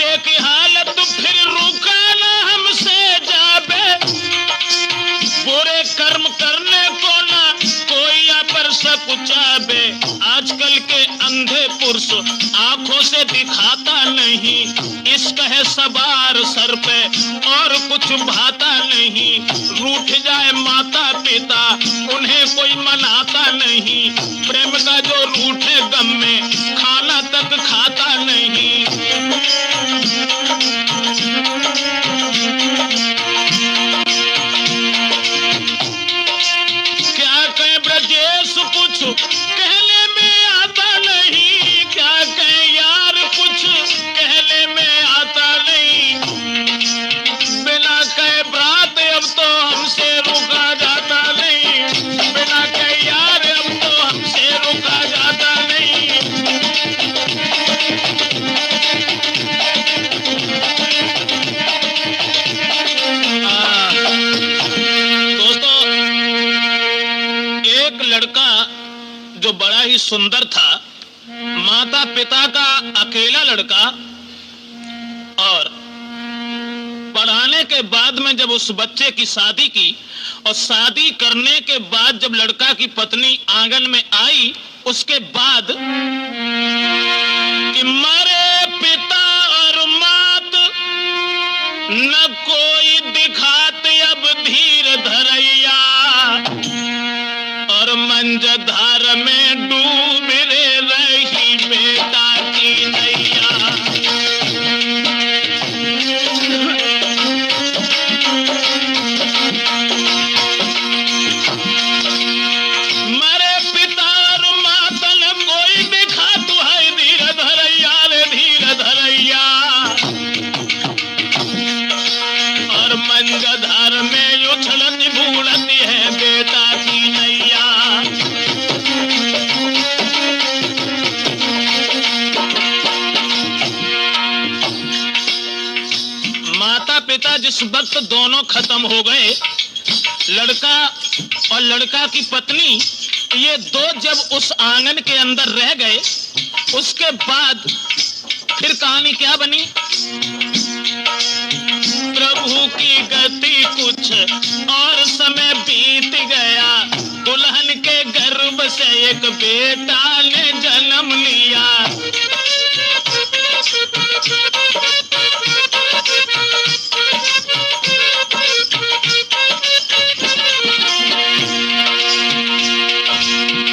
एक हालत फिर रुका न हमसे जाबे, बुरे कर्म करने को ना कोई पर सकुचाबे। आजकल के अंधे पुरुष आंखों से दिखाता नहीं, इश्क है सवार सर पे और कुछ भाता नहीं। रूठ जाए माता पिता उन्हें कोई मनाता नहीं, प्रेम का जो रूठे गम में खाना तक खाता नहीं। क्या कहें ब्रजेश कुछ कहने में आता नहीं, क्या कहें यार कुछ कहने में आता नहीं। बिना कहे बात अब तो हमसे रुका जाता नहीं, बिना कहे यार अब तो हमसे रुका जाता नहीं। दोस्तों, एक लड़का जो बड़ा ही सुंदर था, माता पिता का अकेला लड़का, और पढ़ाने के बाद में जब उस बच्चे की शादी की और शादी करने के बाद जब लड़का की पत्नी आंगन में आई, उसके बाद कि मरे पिता और मात न कोई दिखाते अब धीर धरैया, और मंजधार में डूब रही बेटा की नैया। मरे पिता और माता न कोई दिखा तू है धीर धरैया रे धीर धरैया, और मंजधार में उछलती भूलती है बेटा की नैया। माता पिता जिस वक्त दोनों खत्म हो गए, लड़का और लड़का की पत्नी ये दो जब उस आंगन के अंदर रह गए, उसके बाद फिर कहानी क्या बनी। प्रभु की गति कुछ और समय बीत गया, दुल्हन के गर्भ से एक बेटा ने जन्म लिया।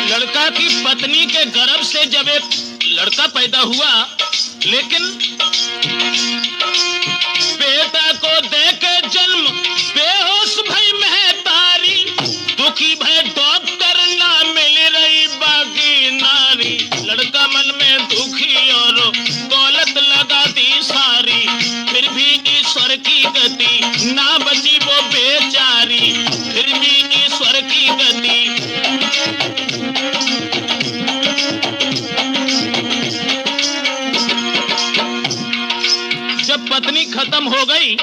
लड़का की पत्नी के गर्भ से जब एक लड़का पैदा हुआ, लेकिन बेटा को देके जन्म बेहोश भई महतारी, दुखी भय डॉक्टर ना मिल रही बाकी नारी। लड़का मन में दुखी और दौलत लगा दी सारी, फिर भी ईश्वर की गति ना बची वो बेचारी, फिर भी ईश्वर की गति। जब पत्नी खत्म हो गई,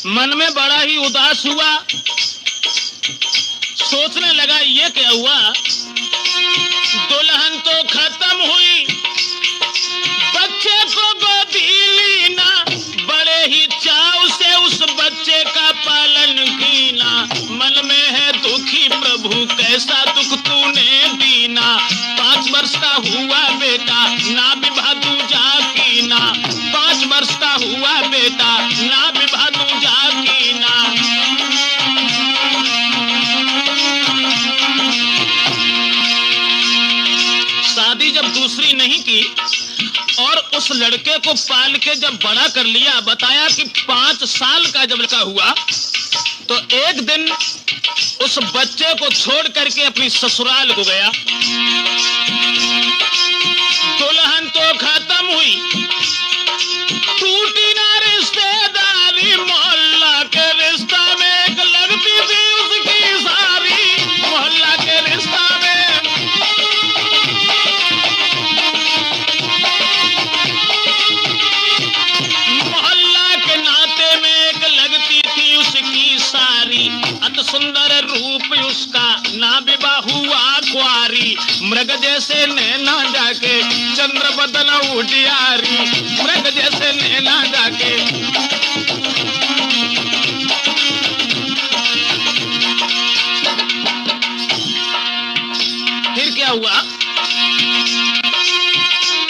मन में बड़ा ही उदास हुआ, सोचने लगा ये क्या हुआ। दुल्हन तो खत्म हुई, बच्चे को गोदी ली ना, बड़े ही चाव से उस बच्चे का पालन कीना। मन में है दुखी प्रभु कैसा दुख तूने दीना, 5 वर्ष का हुआ बेटा ना विवाह दूजा कीना, 5 वर्ष का हुआ बेटा ना विवाह दूजा कीना। शादी जब दूसरी नहीं की और उस लड़के को पाल के जब बड़ा कर लिया, बताया कि 5 साल का जब लड़का हुआ तो एक दिन उस बच्चे को छोड़ करके अपनी ससुराल को गया। दुल्हन तो खत्म हुई, टूटी ना रिश्तेदारी, मोहल्ला के रिश्ता में एक लगती थी उसकी सारी, मोहल्ला के रिश्ता में। मोहल्ला के नाते में एक लगती थी उसकी सारी, अति सुंदर रूप उसका ना विवाह हुआ कुआरी। मृग जैसे नैना जाके चंद्र बदन उजियारी, मृग जैसे नैना जाके। फिर क्या हुआ?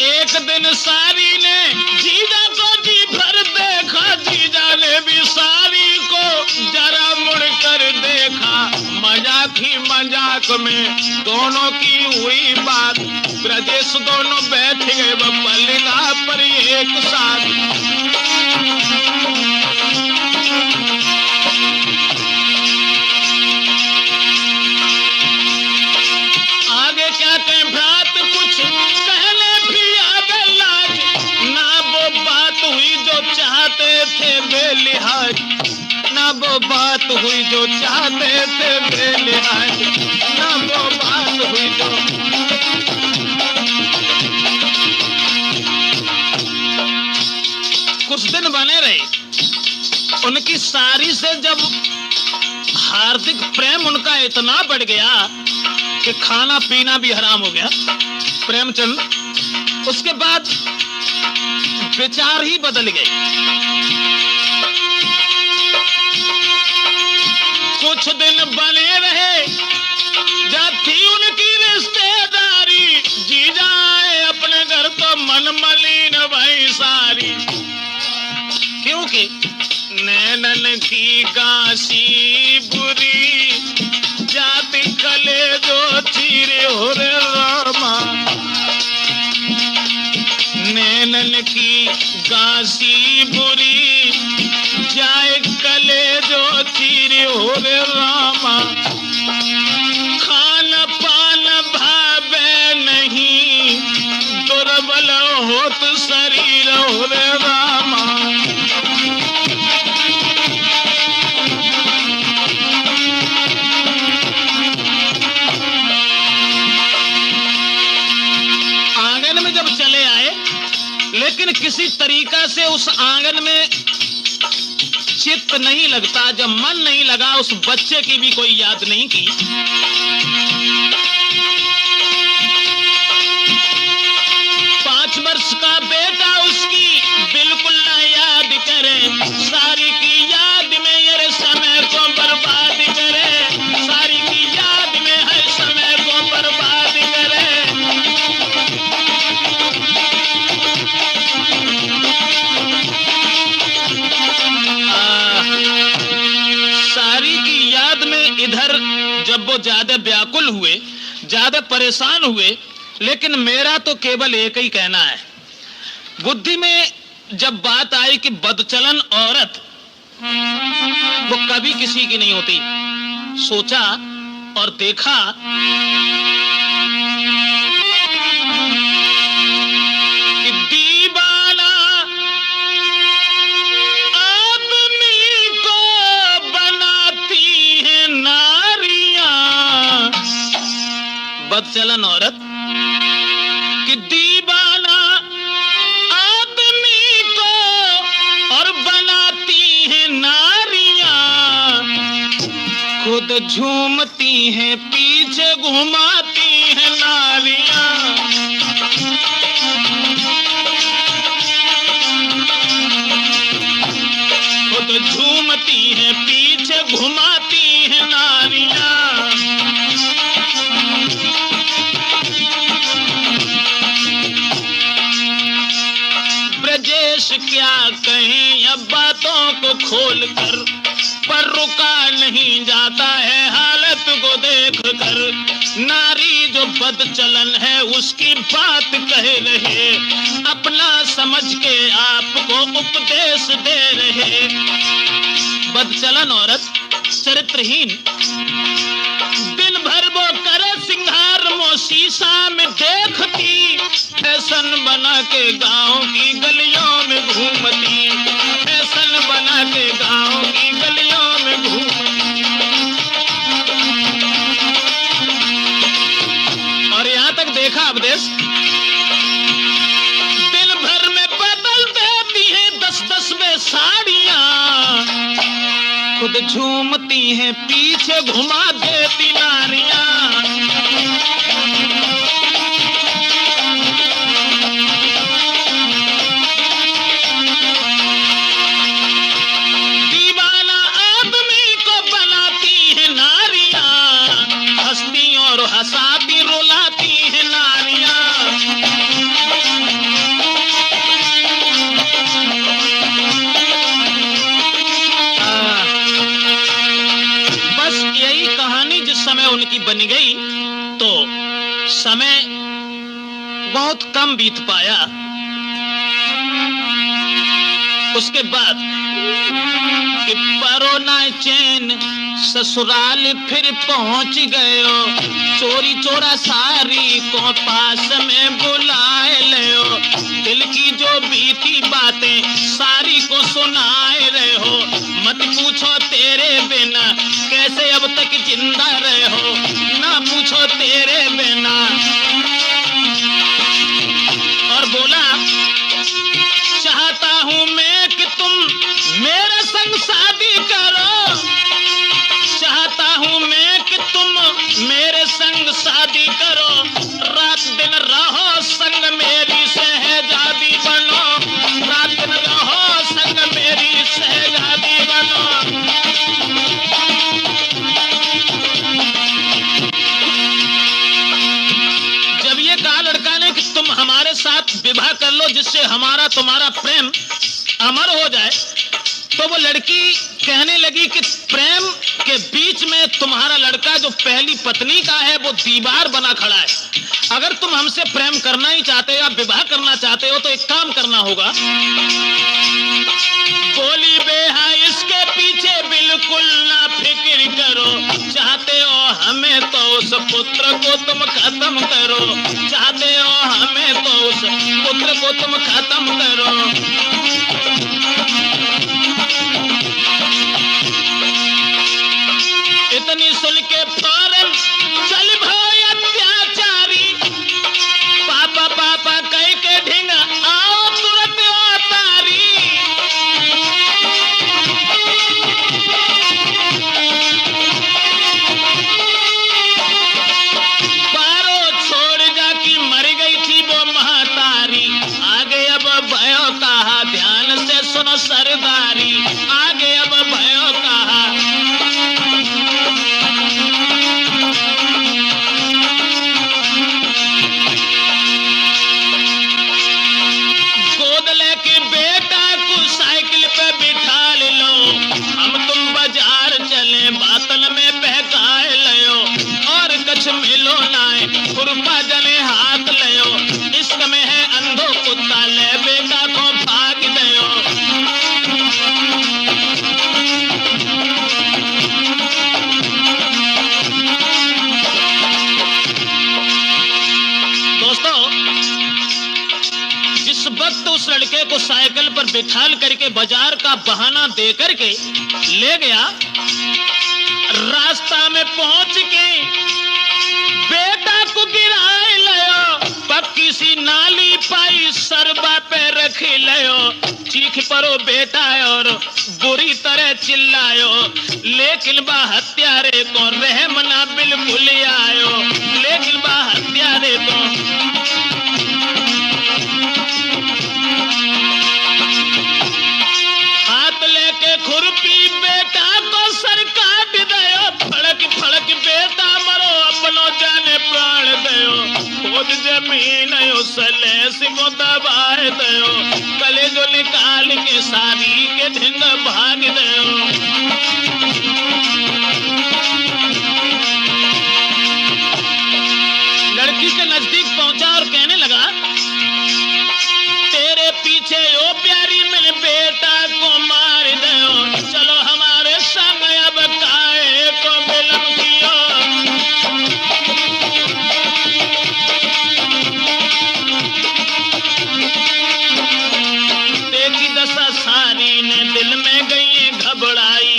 एक दिन सारी ने जीजा को जी भर देखा, जीजा ने भी सारी को जरा मुड़कर देखा। मजाक ही मजाक में दोनों की हुई बात, ब्रजेश दोनों बैठ गए पलंगा पर एक साथ। आगे क्या कहें भ्रात, कुछ कहने भी आगे लाज, ना वो बात हुई जो चाहते थे बेलिहाज, ना वो बात हुई जो चाहते थे बेलिहाज, ना वो बात हुई जो। कुछ दिन बने रहे, उनकी सारी से जब हार्दिक प्रेम उनका इतना बढ़ गया कि खाना पीना भी हराम हो गया प्रेमचंद। उसके बाद विचार ही बदल गए। कुछ दिन बने रहे, जब थी उनकी रिश्तेदारी, जीजा आए अपने घर तो मन मलिन भाई सारी, क्योंकि नैनन की गासी बुरी, जाति कले जो चीरे हो रे रामा, नैनन की गासी बुरी, जाए कले जो चीरे हो रे रामा, खान पान भावे नहीं, दुर्बल होत शरीर हो रे रामा। आंगन में जब चले आए, लेकिन किसी तरीका से उस आंगन में चित्त नहीं लगता। जब मन नहीं लगा, उस बच्चे की भी कोई याद नहीं की। 5 वर्ष का बेटा उसकी बिल्कुल ना याद करे, सारी की याद में ये समय को बर्बाद करे, सारी की याद में है समय को बर्बाद करे। सारी की याद में इधर जब वो ज्यादा व्याकुल हुए, ज्यादा परेशान हुए, लेकिन मेरा तो केवल एक ही कहना है। बुद्धि में जब बात आई कि बदचलन औरत वो कभी किसी की नहीं होती, सोचा और देखा कि दीवाना आदमी को बनाती है नारियां, बदचलन औरत कि दीवाना आदमी को और बनाती है नारियां, खुद झूमती हैं पीछे घुमाती हैं नारियां। खुद झूमती हैं पीछे घुमाती हैं नारियां। ब्रजेश क्या कहें अब बातों को खोल कर, पर रुका नहीं जाता है हालत को देख कर। नारी जो बदचलन है उसकी बात कह रहे, अपना समझ के आपको उपदेश दे रहे। बदचलन औरत चरित्रहीन, दिन भर वो करे सिंगार, वो शीशा में देखती, फैशन बना के गांव की गलियों में घूमती, फैशन बना के गांव की गलियों में घूमती। और यहाँ तक देखा उपदेश, दिन भर में बदल देती है 10-10 में साड़ियां, खुद झूमती हैं पीछे घुमा देती नारियां। बन गई तो समय बहुत कम बीत पाया। उसके बाद कि परो ना चैन ससुराल फिर पहुंच गयो, चोरी चोरा सारी को पास में बुलाए लियो, दिल की जो बीती बातें सारी को सुनाए रहे हो, मत पूछो तेरे बिना कैसे अब तक जिंदा रहे हो, ना पूछो तेरे बिना। और बोला चाहता हूं मैं कि तुम मेरे संग शादी करो, चाहता हूं मैं कि तुम मेरे संग शादी करो, रात दिन रहो संग मेरी शहजादी बनो, रात दिन रहो संग मेरी शहजादी बनो। जब ये कहा लड़का ने कि तुम हमारे साथ विवाह कर लो जिससे हमारा तुम्हारा प्रेम अमर हो जाए, तो वो लड़की कहने लगी कि प्रेम के बीच में तुम्हारा लड़का जो पहली पत्नी का है वो दीवार बना खड़ा है। अगर तुम हमसे प्रेम करना ही चाहते हो या विवाह करना चाहते हो तो एक काम करना होगा। बोली बेहा इसके पीछे बिल्कुल ना फिक्र करो, चाहते हो हमें तो उस पुत्र को तुम खत्म करो, चाहते हो हमें तो उस पुत्र को तुम खत्म करो। इतनी सुन के फौरन चल भाई अत्याचारी, पापा पापा कह के ढिंग आओ तुरंत तारी। पारो छोड़ जा कि मर गई थी वो महतारी, आगे अब भयो कहा ध्यान से सुनो सरदारी, आगे अब भयो कहा। गोद लेके बेटा को साइकिल पे बिठा लो, हम तुम बाजार चले बातल में बहकाए लियो, और कछ मिलो नाए खुरपा जने हाथ लियो, इश्क में है अंधो कुत्ता ले बेटा को भाग दयो। जिस वक्त उस लड़के को साइकिल पर बिठाल करके बाजार का बहाना दे करके ले गया, रास्ता में पहुंच के बेटा को गिराए लियो, पक्की सी नाली पाई सरबा पे रख लियो, चीख परो बेटा और बुरी तरह चिल्लायो, लेकिन बा हत्यारे को रहम ना बिल्कुल आयो, लेकिन बा हत्यारे को। हाथ लेके खुरपी बेटा को सर काट दयो, फड़क फड़क बेटा मरो अपनो जाने प्राण दयो, खोद जमीन सलेस को दबाए दयो, कले जो निकाल के सारी के ढिंग भाग दयो। लड़की के नजदीक पहुंचा और कहने लगा तेरे पीछे ओ प्यारी मैंने बेटा को मार दो, चलो हमारे संग अब काहे को बिलम कियो। देखी दशा सारी ने दिल में गई घबराई,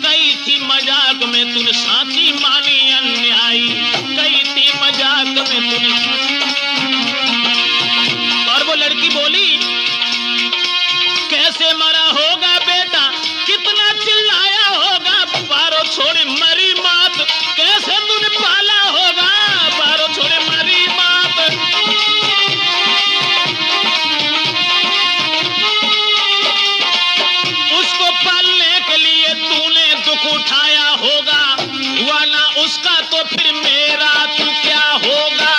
कई थी मजाक में तूने साथी मानी अन्यायी, कई थी मजाक में तूने। और वो लड़की बोली कैसे मरा होगा बेटा, कितना चिल्लाया होगा, पारो छोड़े मरी मात, कैसे तूने पाला होगा, पारो छोड़े मरी मात। उसको पालने के लिए तूने दुख उठाया होगा, हुआ ना उसका तो फिर मेरा तू क्या होगा,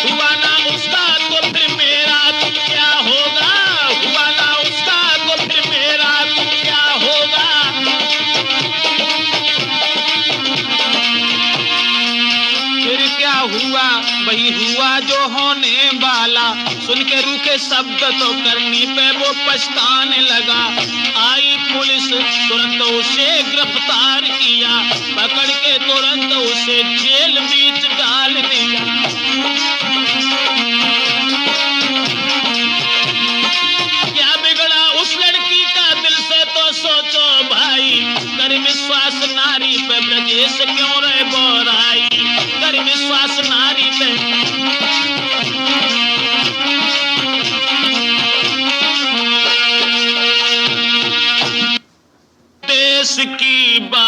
हुआ ना उसका तो फिर मेरा तू क्या होगा, हुआ ना उसका तो फिर मेरा तू क्या होगा। डाला। सुन के रूखे शब्द तो करनी पे वो पछताने लगा। आई पुलिस तुरंत उसे गिरफ्तार किया, पकड़ के तुरंत उसे जेल बीच डाल दिया। क्या बिगड़ा उस लड़की का दिल से तो सोचो भाई, कर विश्वास नारी पे ब्रजेश क्यों रहे बोराई, कर विश्वास नारी पे। देश की बात